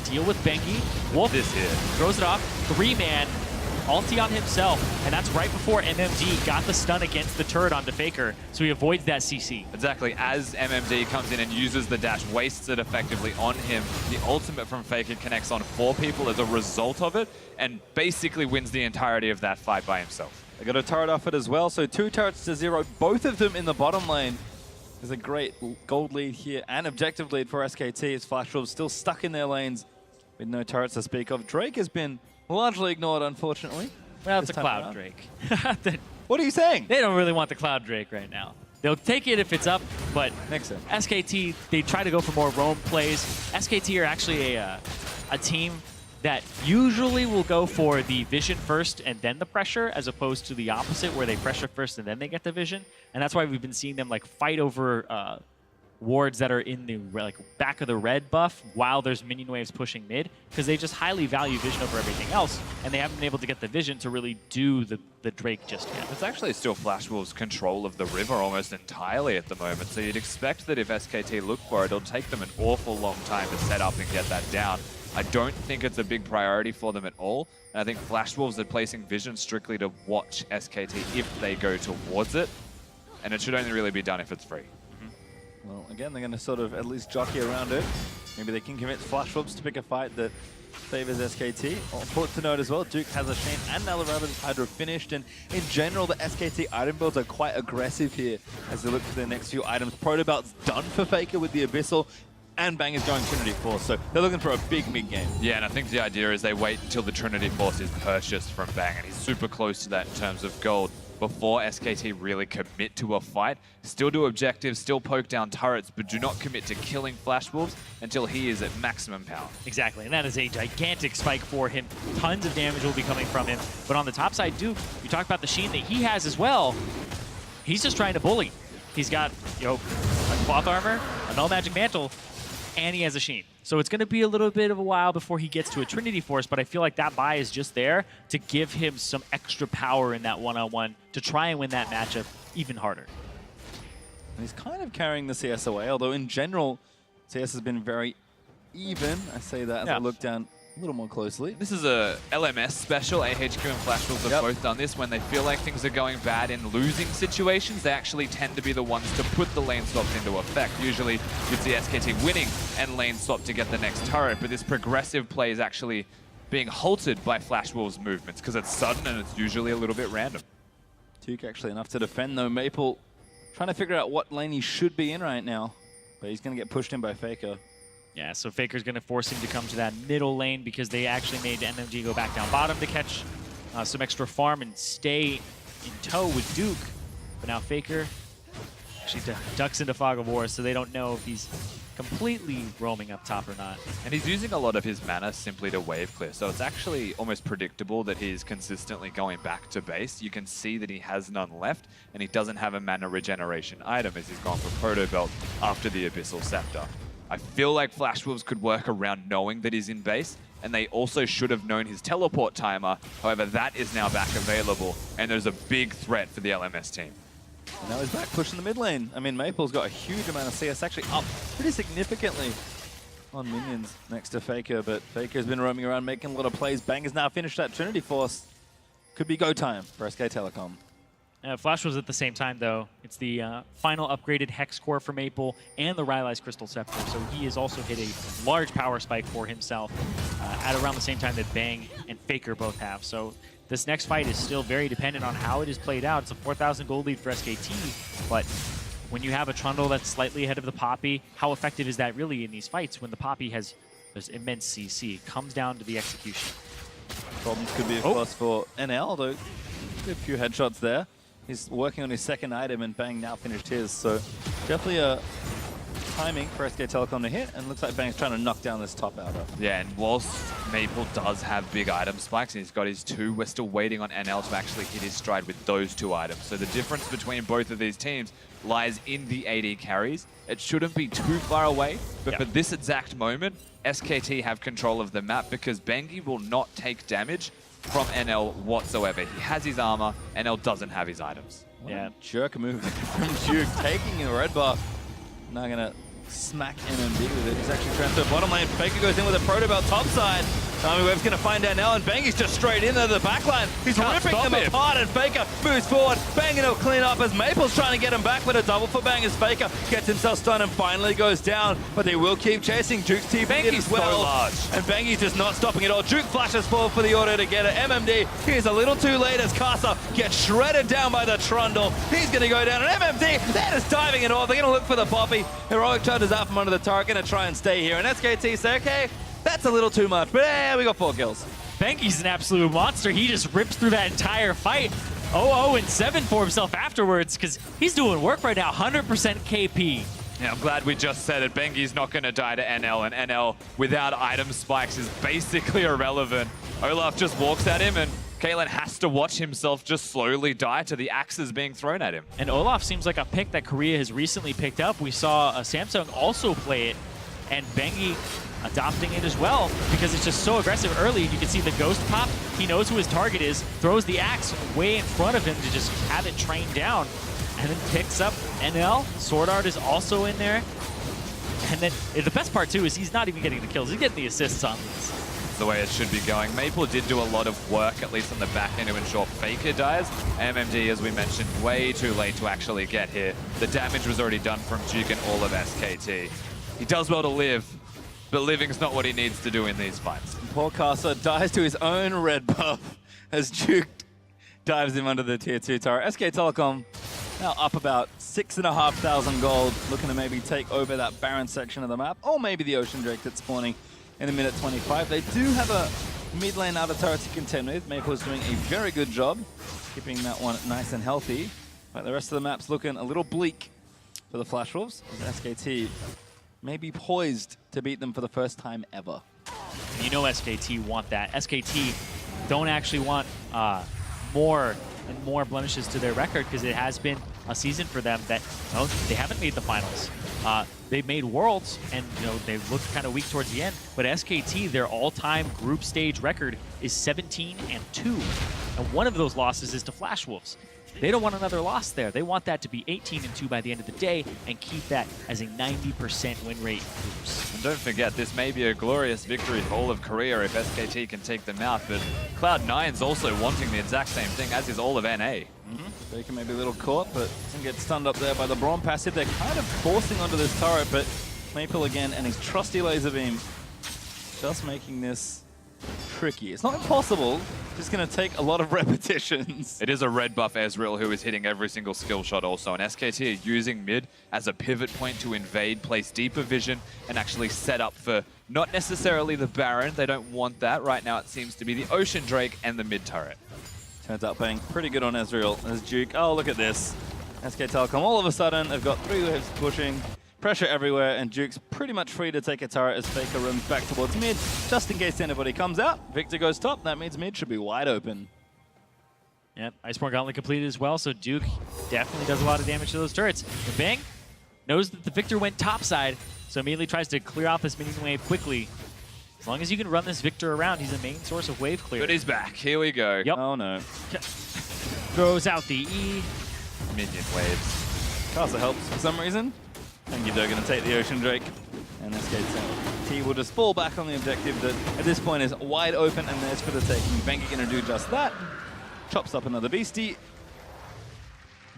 deal with Bengi. Wolf throws it off. 3-man, ulti on himself, and that's right before MMD got the stun against the turret onto Faker, so he avoids that CC. Exactly, as MMD comes in and uses the dash, wastes it effectively on him, the ultimate from Faker connects on 4 people as a result of it, and basically wins the entirety of that fight by himself. They got a turret off it as well, so 2 turrets to 0, both of them in the bottom lane. There's a great gold lead here and objective lead for SKT as Flash Wolves still stuck in their lanes with no turrets to speak of. Drake has been largely ignored, unfortunately. Well, it's a this time Cloud around. Drake. What are you saying? They don't really want the Cloud Drake right now. They'll take it if it's up, but Makes sense. SKT, they try to go for more roam plays. SKT are actually a team that usually will go for the vision first and then the pressure, as opposed to the opposite where they pressure first and then they get the vision. And that's why we've been seeing them like fight over wards that are in the back of the red buff while there's minion waves pushing mid, because they just highly value vision over everything else, and they haven't been able to get the vision to really do the Drake just yet. It's actually still Flash Wolves' control of the river almost entirely at the moment, so you'd expect that if SKT look for it, it'll take them an awful long time to set up and get that down. I don't think it's a big priority for them at all, and I think Flash Wolves are placing vision strictly to watch SKT if they go towards it, and it should only really be done if it's free. Well, again, they're going to sort of at least jockey around it. Maybe they can convince Flash Wolves to pick a fight that favors SKT. Important to note as well, Duke has a Shane and Nalaraba's Hydra finished, and in general, the SKT item builds are quite aggressive here as they look for their next few items. Protobelt's done for Faker with the Abyssal, and Bang is going Trinity Force, so they're looking for a big mid-game. Yeah, and I think the idea is they wait until the Trinity Force is purchased from Bang, and he's super close to that in terms of gold, before SKT really commit to a fight. Still do objectives, still poke down turrets, but do not commit to killing Flash Wolves until he is at maximum power. Exactly, and that is a gigantic spike for him. Tons of damage will be coming from him. But on the top side, Duke, you talk about the Sheen that he has as well. He's just trying to bully. He's got, a cloth armor, a null magic mantle, and he has a Sheen. So it's going to be a little bit of a while before he gets to a Trinity Force, but I feel like that buy is just there to give him some extra power in that one-on-one to try and win that matchup even harder. And he's kind of carrying the CS away, although in general, CS has been very even. I say that as I look down a little more closely. This is a LMS special. AHQ and Flash Wolves have both done this. When they feel like things are going bad in losing situations, they actually tend to be the ones to put the lane swaps into effect. Usually you'd see SKT winning and lane swap to get the next turret, but this progressive play is actually being halted by Flash Wolves' movements because it's sudden and it's usually a little bit random. Duke actually enough to defend though. Maple trying to figure out what lane he should be in right now, but he's going to get pushed in by Faker. Yeah, so Faker's going to force him to come to that middle lane because they actually made MMG go back down bottom to catch some extra farm and stay in tow with Duke. But now Faker actually ducks into Fog of War, so they don't know if he's completely roaming up top or not. And he's using a lot of his mana simply to wave clear, so it's actually almost predictable that he's consistently going back to base. You can see that he has none left, and he doesn't have a mana regeneration item as he's gone for Proto Belt after the Abyssal Scepter. I feel like Flash Wolves could work around knowing that he's in base, and they also should have known his teleport timer. However, that is now back available, and there's a big threat for the LMS team. And now he's back pushing the mid lane. I mean, Maple's got a huge amount of CS, actually up pretty significantly on minions next to Faker, but Faker's been roaming around making a lot of plays. Bang has now finished that Trinity Force. Could be go time for SK Telecom. Flash was at the same time, though. It's the final upgraded Hex Core for Maple and the Rylai's Crystal Scepter, so he has also hit a large power spike for himself at around the same time that Bang and Faker both have. So this next fight is still very dependent on how it is played out. It's a 4,000 gold lead for SKT, but when you have a Trundle that's slightly ahead of the Poppy, how effective is that really in these fights when the Poppy has this immense CC? It comes down to the execution. Problems could be, of course, for NL, though. A few headshots there. He's working on his second item, and Bang now finished his. So definitely a timing for SK Telecom to hit, and looks like Bang's trying to knock down this top outer. Yeah, and whilst Maple does have big item spikes, and he's got his two, we're still waiting on NL to actually hit his stride with those two items. So the difference between both of these teams lies in the AD carries. It shouldn't be too far away, but for this exact moment, SKT have control of the map because Bengi will not take damage from NL whatsoever. He has his armor, NL doesn't have his items. Yeah, jerk move from Duke, taking a red buff. Now gonna smack MMD with it. He's actually transferred bottom lane. Faker goes in with a Proto Belt top side. Webb's gonna find out now, and Bangy's just straight into the back line. He's ripping them apart, and Faker moves forward. Bang, and he'll clean up as Maple's trying to get him back, but a double for Bang as Faker gets himself stunned and finally goes down. But they will keep chasing. Duke's TP as well. So large. And Bangy's just not stopping at all. Duke flashes forward for the auto to get it. MMD, he's a little too late as Casa gets shredded down by the Trundle. He's gonna go down, and MMD, they're just diving it off. They're gonna look for the Poppy. Heroic charges out from under the turret, gonna try and stay here. And SKT say, okay, that's a little too much, but yeah, we got 4 kills. Bengi's an absolute monster. He just rips through that entire fight. 0-0-7 for himself afterwards because he's doing work right now. 100% KP. Yeah, I'm glad we just said it. Bengi's not going to die to NL, and NL without item spikes is basically irrelevant. Olaf just walks at him, and Caitlyn has to watch himself just slowly die to the axes being thrown at him. And Olaf seems like a pick that Korea has recently picked up. We saw Samsung also play it, and Bengi adopting it as well because it's just so aggressive early. You can see the ghost pop. He knows who his target is, throws the axe way in front of him to just have it train down, and then picks up NL. Sword Art is also in there. And then the best part too is he's not even getting the kills. He's getting the assists on these. That's the way it should be going. Maple did do a lot of work, at least on the back end, to ensure Faker dies. MMD, as we mentioned, way too late to actually get here. The damage was already done from Duke and all of SKT. He does well to live, but living's not what he needs to do in these fights. Poor Casa dies to his own red buff as Duke dives him under the tier 2 turret. SK Telecom now up about 6,500 gold, looking to maybe take over that barren section of the map, or maybe the Ocean Drake that's spawning in a minute 25. They do have a mid lane outer turret to contend with. Maple is doing a very good job keeping that one nice and healthy, but the rest of the map's looking a little bleak for the Flash Wolves. SKT may be poised to beat them for the first time ever. You know SKT want that. SKT don't actually want more and more blemishes to their record because it has been a season for them that they haven't made the finals. They've made Worlds, and they've looked kind of weak towards the end. But SKT, their all-time group stage record is 17-2, and one of those losses is to Flash Wolves. They don't want another loss there. They want that to be 18-2 by the end of the day and keep that as a 90% win rate groups. And don't forget, this may be a glorious victory for all of Korea if SKT can take them out, but Cloud9's also wanting the exact same thing, as is all of NA. Faker may be a little caught, but doesn't get stunned up there by the Braum passive. They're kind of forcing onto this turret, but Maple again and his trusty laser beam just making this tricky. It's not impossible, just going to take a lot of repetitions. It is a red buff Ezreal who is hitting every single skill shot also, and SKT are using mid as a pivot point to invade, place deeper vision, and actually set up for not necessarily the Baron. They don't want that. Right now it seems to be the Ocean Drake and the mid turret. Turns out playing pretty good on Ezreal as Duke. Oh, look at this. SK Telecom, all of a sudden, they've got 3 waves pushing, pressure everywhere, and Duke's pretty much free to take a turret as Faker runs back towards mid, just in case anybody comes out. Victor goes top, that means mid should be wide open. Yep, Iceborne Gauntlet completed as well, so Duke definitely does a lot of damage to those turrets. And Bang knows that the Victor went topside, so immediately tries to clear off this minion wave quickly. As long as you can run this Victor around, he's a main source of wave clear. But he's back. Here we go. Yep. Oh no. Throws out the E. Minion waves. Casa helps for some reason. And they're going to take the Ocean Drake. And SKT will just fall back on the objective that at this point is wide open, and there's for the taking. Bengi going to do just that. Chops up another beastie.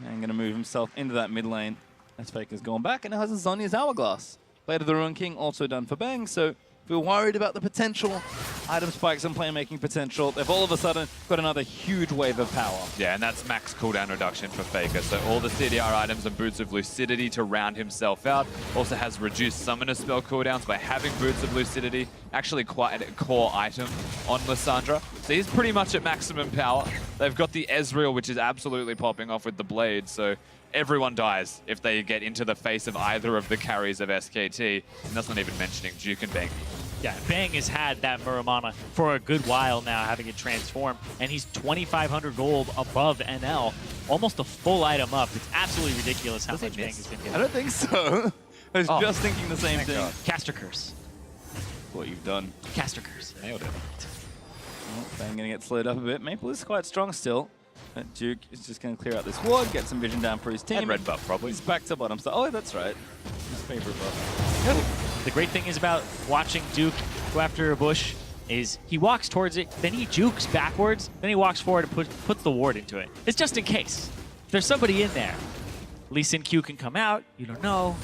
And going to move himself into that mid lane. As Faker's gone back and now has a Zhonya's Hourglass. Blade of the Ruin King also done for Bang, so if we're worried about the potential item spikes and playmaking potential, they've all of a sudden got another huge wave of power. Yeah, and that's max cooldown reduction for Faker. So all the CDR items and Boots of Lucidity to round himself out. Also has reduced summoner spell cooldowns by having Boots of Lucidity. Actually quite a core item on Lissandra. So he's pretty much at maximum power. They've got the Ezreal, which is absolutely popping off with the Blade. So everyone dies if they get into the face of either of the carries of SKT. And that's not even mentioning Duke and Bang. Yeah, Bang has had that Muramana for a good while now, having it transform, and he's 2,500 gold above NL, almost a full item up. It's absolutely ridiculous how much Bang has been getting. I don't think so. I was just thinking the same thing. God. Caster Curse. What you've done. Caster Curse. Nailed it. Well, Bang going to get slowed up a bit. Maple is quite strong still. But Duke is just going to clear out this ward, get some vision down for his team. And red buff, probably. He's back to bottom. So, oh, that's right. His favorite buff. The great thing is about watching Duke go after a bush is he walks towards it, then he jukes backwards, then he walks forward and puts the ward into it. It's just in case. If there's somebody in there, Lee Sin Q can come out. You don't know.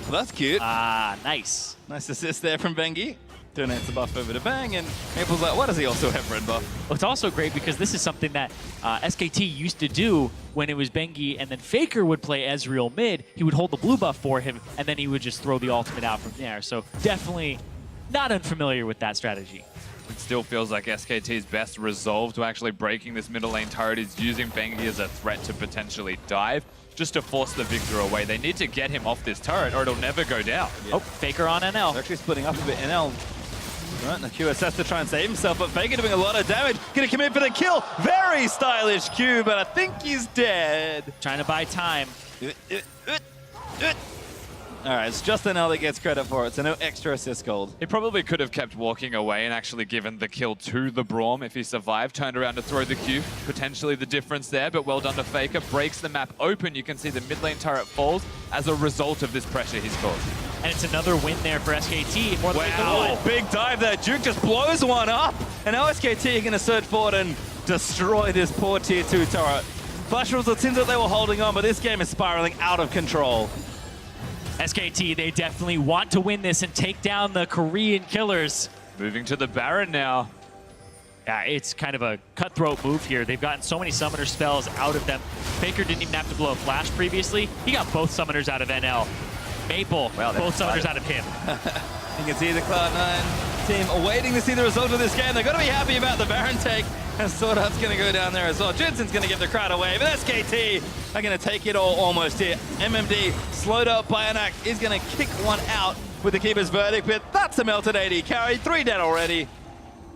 Well, that's cute. Ah, nice. Nice assist there from Bengi. Donates the buff over to Bang, and Maple's like, why does he also have red buff? Well, it's also great because this is something that SKT used to do when it was Bengi, and then Faker would play Ezreal mid. He would hold the blue buff for him, and then he would just throw the ultimate out from there. So definitely not unfamiliar with that strategy. It still feels like SKT's best resolve to actually breaking this middle lane turret is using Bengi as a threat to potentially dive, just to force the Victor away. They need to get him off this turret or it'll never go down. Oh, Faker on NL. They're actually splitting up a bit. NL, right, the QS has to try and save himself, but Faker doing a lot of damage. Gonna come in for the kill. Very stylish Q, but I think he's dead. Trying to buy time. All right, it's just NL that gets credit for it, so no extra assist gold. He probably could have kept walking away and actually given the kill to the Braum if he survived, turned around to throw the Q. Potentially the difference there, but well done to Faker. Breaks the map open. You can see the mid lane turret falls as a result of this pressure he's caused. And it's another win there for SKT. More than Wow, big dive there. Duke just blows one up. And now SKT are going to surge forward and destroy this poor tier 2 turret. Flash was the tins that they were holding on, but this game is spiraling out of control. SKT, they definitely want to win this and take down the Korean killers. Moving to the Baron now. Yeah, it's kind of a cutthroat move here. They've gotten so many summoner spells out of them. Faker didn't even have to blow a flash previously. He got both summoners out of NL. Maple, both summoners out of him. You can see the Cloud9 team waiting to see the result of this game. They're going to be happy about the Baron take. And Swordheart's going to go down there as well. Jensen's going to give the crowd away, but SKT are going to take it all almost here. MMD, slowed up by an act, is going to kick one out with the Keeper's Verdict, but that's a melted AD carry. 3 dead already.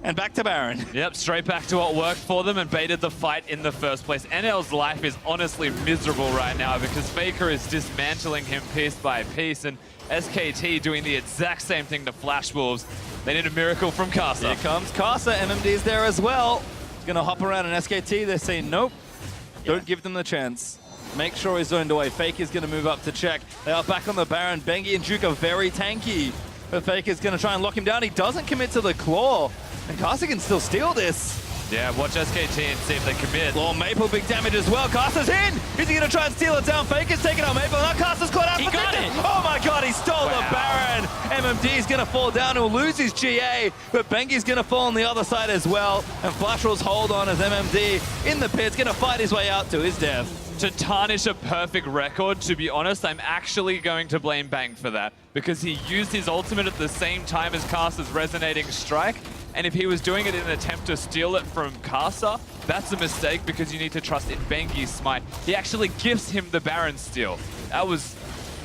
And back to Baron. Yep, straight back to what worked for them and baited the fight in the first place. NL's life is honestly miserable right now because Faker is dismantling him piece by piece, and SKT doing the exact same thing to Flash Wolves. They need a miracle from Casa. Here comes Casa. MMD's there as well. He's going to hop around an SKT. They're saying nope. Don't give them the chance. Make sure he's zoned away. Faker's going to move up to check. They are back on the Baron. Bengi and Duke are very tanky. But Faker's going to try and lock him down. He doesn't commit to the claw. And Kasa can still steal this. Yeah, watch SKT and see if they commit. Claw Maple, big damage as well. Kasa's in! Is he going to try and steal it down? Faker's taking out Maple. Now Kasa's caught out. He got it! Oh my god, he stole the Baron. MMD's going to fall down. He'll lose his GA. But Bengi's going to fall on the other side as well. And Flashrul's hold on as MMD in the pit's going to fight his way out to his death. To tarnish a perfect record, to be honest, I'm actually going to blame Bang for that, because he used his ultimate at the same time as Kasa's resonating strike, and if he was doing it in an attempt to steal it from Kasa, that's a mistake, because you need to trust in Bengi's smite. He actually gives him the Baron steal. That was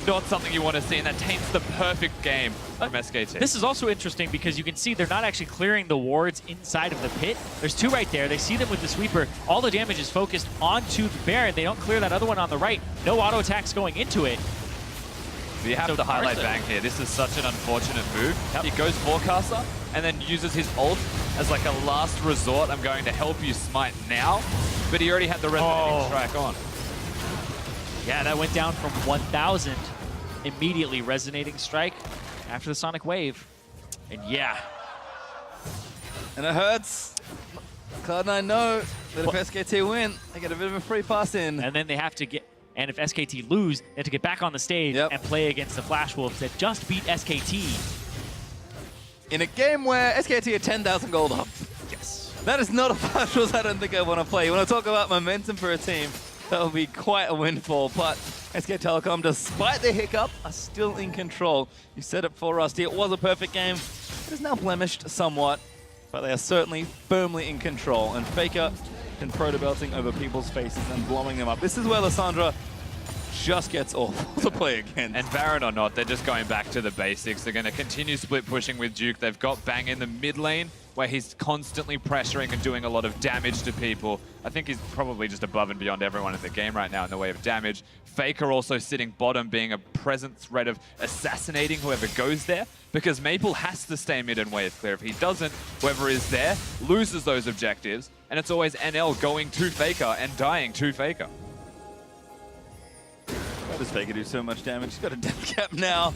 not something you want to see, and that taints the perfect game from SKT. This is also interesting because you can see they're not actually clearing the wards inside of the pit. There's two right there. They see them with the sweeper. All the damage is focused onto the Baron. They don't clear that other one on the right. No auto attacks going into it. You have to highlight Bang here. This is such an unfortunate move. He goes for Kasa and then uses his ult as like a last resort. I'm going to help you smite now. But he already had the resonating strike on. Yeah, that went down from 1,000. Immediately resonating strike after the Sonic Wave. And yeah. And it hurts. Cloud9 know that if SKT win, they get a bit of a free pass in. And then they have to get, and if SKT lose, they have to get back on the stage and play against the Flash Wolves that just beat SKT. In a game where SKT are 10,000 gold up. Yes. That is not a Flash Wolves I don't think I want to play. You want to talk about momentum for a team, that will be quite a windfall. But SK Telecom, despite the hiccup, are still in control. You said it for Rusty. It was a perfect game. It is now blemished somewhat, but they are certainly firmly in control. And Faker and proto-belting over people's faces and blowing them up. This is where Lissandra just gets awful to play against. And Baron or not, they're just going back to the basics. They're going to continue split pushing with Duke. They've got Bang in the mid lane, where he's constantly pressuring and doing a lot of damage to people. I think he's probably just above and beyond everyone in the game right now in the way of damage. Faker also sitting bottom, being a present threat of assassinating whoever goes there, because Maple has to stay mid and wave clear. If he doesn't, whoever is there loses those objectives, and it's always NL going to Faker and dying to Faker. Why does Faker do so much damage? He's got a death cap now.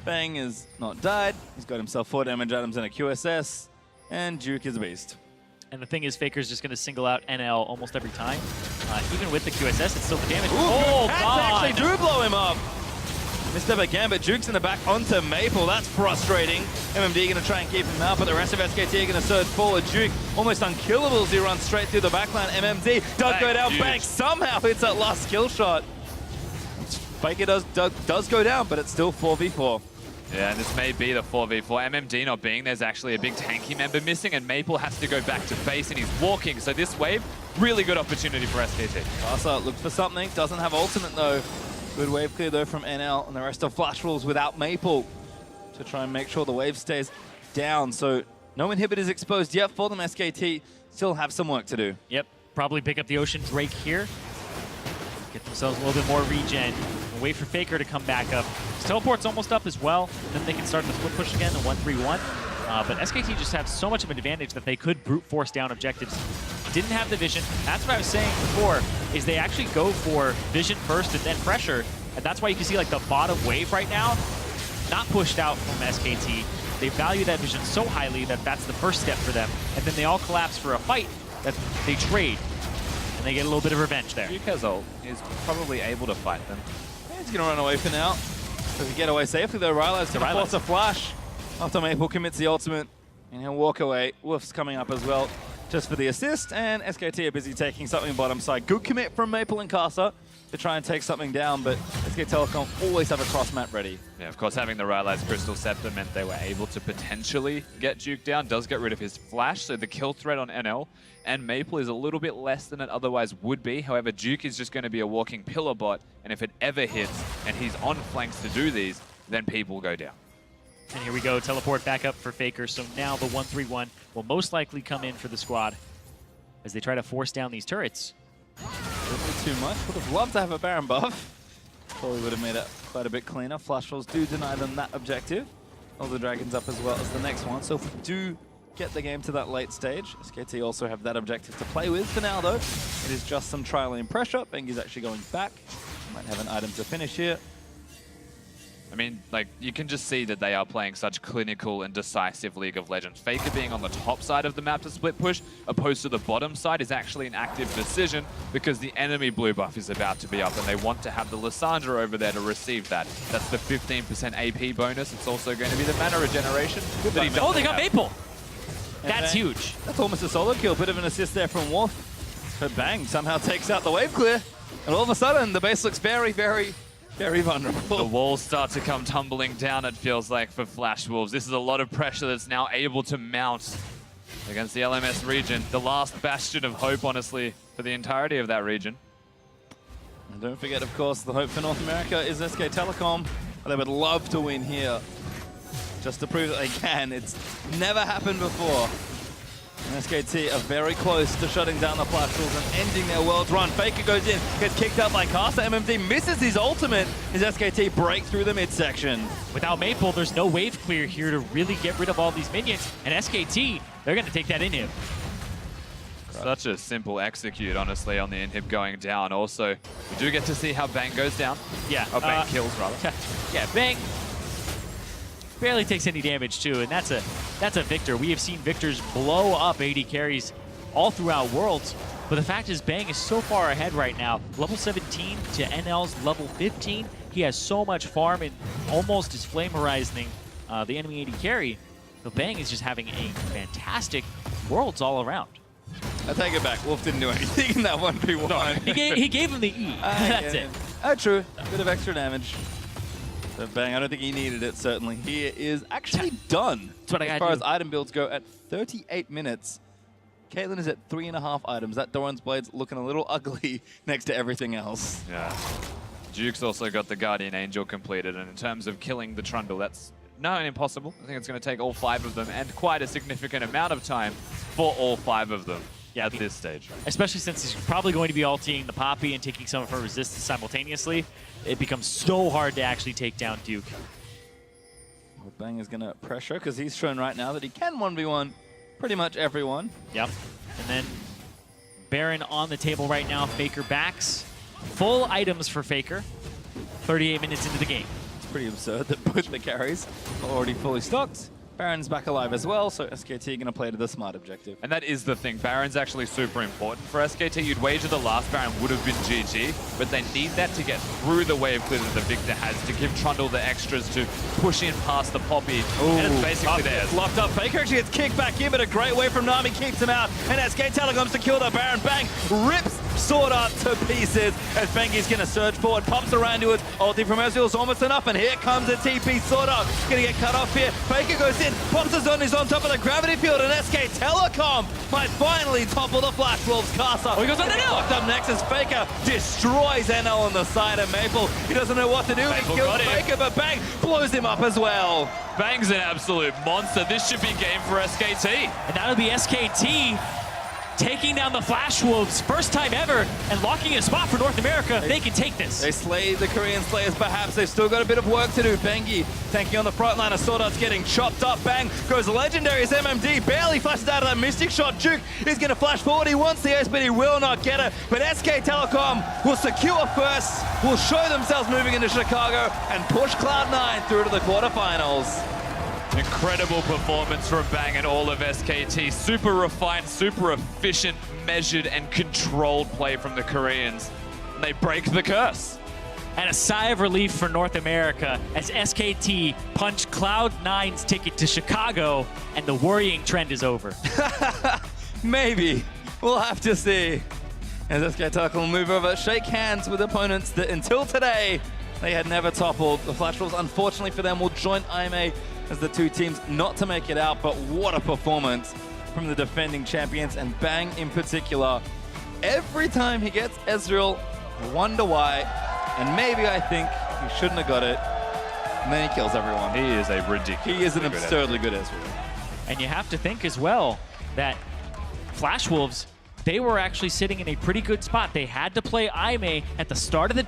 Bang has not died. He's got himself 4 damage items and a QSS. And Duke is a beast. And the thing is, Faker's just going to single out NL almost every time. Even with the QSS, it's still the damage. Ooh, oh, God! Actually do blow him up. Misstep again, but Duke's in the back onto Maple. That's frustrating. MMD going to try and keep him out, but the rest of SKT are going to surge forward. Duke almost unkillable as he runs straight through the backline. MMD does go down. Bang somehow hits that last kill shot. Faker does go down, but it's still 4v4. Yeah, and this may be the 4v4. MMD not being there's actually a big tanky member missing, and Maple has to go back to base, and he's walking. So this wave, really good opportunity for SKT. Kasa looked for something, doesn't have ultimate though. Good wave clear though from NL, and the rest of Flash Wolves without Maple to try and make sure the wave stays down. So no inhibitors exposed yet for them. SKT still have some work to do. Yep, probably pick up the Ocean Drake here. Get themselves a little bit more regen. And wait for Faker to come back up. His teleport's almost up as well. Then they can start the split push again, the 1-3-1. But SKT just have so much of an advantage that they could brute force down objectives. Didn't have the vision. That's what I was saying before, is they actually go for vision first and then pressure. And that's why you can see like the bottom wave right now, not pushed out from SKT. They value that vision so highly that that's the first step for them. And then they all collapse for a fight that they trade. And they get a little bit of revenge there. Duke has ult. He's probably able to fight them. Yeah, he's going to run away for now. Does he get away safely though? Ryla's going to force a flash after Maple commits the ultimate. And he'll walk away. Wolf's coming up as well just for the assist. And SKT are busy taking something bottom side. Good commit from Maple and Kasa to try and take something down, but SK Telecom always have a cross map ready. Yeah, of course, having the Rylai's Crystal Scepter meant they were able to potentially get Duke down. Does get rid of his flash, so the kill threat on NL and Maple is a little bit less than it otherwise would be. However, Duke is just going to be a walking pillar bot, and if it ever hits and he's on flanks to do these, then people go down. And here we go, teleport back up for Faker. So now the 1-3-1 will most likely come in for the squad as they try to force down these turrets. A little bit too much. Would have loved to have a Baron buff. Probably would have made it quite a bit cleaner. Flash Rolls do deny them that objective. All the Dragons up as well as the next one. So if we do get the game to that late stage. SKT also have that objective to play with. For now, though, it is just some trial and pressure. Bengi's actually going back. Might have an item to finish here. I mean, like, you can just see that they are playing such clinical and decisive League of Legends. Faker being on the top side of the map to split push, opposed to the bottom side, is actually an active decision because the enemy blue buff is about to be up and they want to have the Lissandra over there to receive that. That's the 15% AP bonus. It's also going to be the mana regeneration. That he Oh, they got have. Maple! And That's Bang, huge. That's almost a solo kill. Bit of an assist there from Wolf. But Bang somehow takes out the wave clear. And all of a sudden, the base looks very, very, very vulnerable. The walls start to come tumbling down, it feels like, for Flash Wolves. This is a lot of pressure that's now able to mount against the LMS region. The last bastion of hope, honestly, for the entirety of that region. And don't forget, of course, the hope for North America is SK Telecom. They would love to win here, just to prove that they can. It's never happened before. And SKT are very close to shutting down the Flash Wolves and ending their world's run. Faker goes in, gets kicked out by Casa. MMD misses his ultimate as SKT break through the midsection. Without Maple, there's no wave clear here to really get rid of all these minions. And SKT, they're going to take that inhib. Such a simple execute, honestly, on the inhib going down. Also, we do get to see how Bang goes down. Yeah. Oh, Bang kills, rather. Yeah, Bang barely takes any damage too, and that's a Victor. We have seen Victors blow up AD carries all throughout Worlds, but the fact is Bang is so far ahead right now. Level 17 to NL's level 15. He has so much farm and almost is flame horizoning the enemy AD carry. But Bang is just having a fantastic Worlds all around. I take it back. Wolf didn't do anything in that 1v1. He gave him the E. That's it. Oh, true. A bit of extra damage. But Bang, I don't think he needed it, certainly. He is actually done. That's what I as gotta far do. as item builds go at 38 minutes. Caitlyn is at 3.5 items. That Doran's Blade's looking a little ugly next to everything else. Yeah. Duke's also got the Guardian Angel completed, and in terms of killing the Trundle, that's not impossible. I think it's going to take all 5 of them, and quite a significant amount of time for all 5 of them at this stage. Especially since he's probably going to be ulting the Poppy and taking some of her resistance simultaneously. It becomes so hard to actually take down Duke. Well, Bang is going to pressure because he's shown right now that he can 1v1 pretty much everyone. Yep. And then Baron on the table right now. Faker backs. Full items for Faker. 38 minutes into the game. It's pretty absurd that both the carries are already fully stocked. Baron's back alive as well, so SKT are going to play to the smart objective. And that is the thing. Baron's actually super important for SKT. You'd wager the last Baron would have been GG, but they need that to get through the wave clear that the Victor has to give Trundle the extras to push in past the Poppy. And it's basically theirs. Locked up. Faker actually gets kicked back in, but a great way from Nami keeps him out. And SK Telecom secure the Baron. Bang rips Sword Art to pieces as Bengi's going to surge forward, pops around to it. Ulti from Ezreal is almost enough, and here comes a TP. Sword Art going to get cut off here. Faker goes in, pops his on, he's on top of the gravity field, and SK Telecom might finally topple the Flash Wolves. Casa. Oh, he goes on NL. Locked up next as Faker destroys NL on the side of Maple. He doesn't know what to do. Maple He kills got him. Faker, but Bang blows him up as well. Bang's an absolute monster. This should be game for SKT. And that'll be SKT taking down the Flash Wolves, first time ever, and locking a spot for North America. They can take this. They slay the Korean Slayers, perhaps. They've still got a bit of work to do. Bengi tanking on the front line. Sword Art's getting chopped up. Bang goes legendary as MMD barely flashes out of that Mystic Shot. Duke is going to flash forward. He wants the ace, but he will not get it. But SK Telecom will secure first, will show themselves moving into Chicago, and push Cloud9 through to the quarterfinals. Incredible performance from Bang and all of SKT. Super refined, super efficient, measured, and controlled play from the Koreans. They break the curse. And a sigh of relief for North America as SKT punch Cloud9's ticket to Chicago, and the worrying trend is over. Maybe. We'll have to see. As SK Telecom will move over, shake hands with opponents that until today they had never toppled. The Flash Wolves, unfortunately for them, will join IMA as the two teams not to make it out, but what a performance from the defending champions, and Bang in particular. Every time he gets Ezreal, I wonder why, and maybe I think he shouldn't have got it, and then he kills everyone. He is a ridiculous. He is an absurdly good Ezreal. And you have to think as well that Flash Wolves, they were actually sitting in a pretty good spot. They had to play Aime at the start of the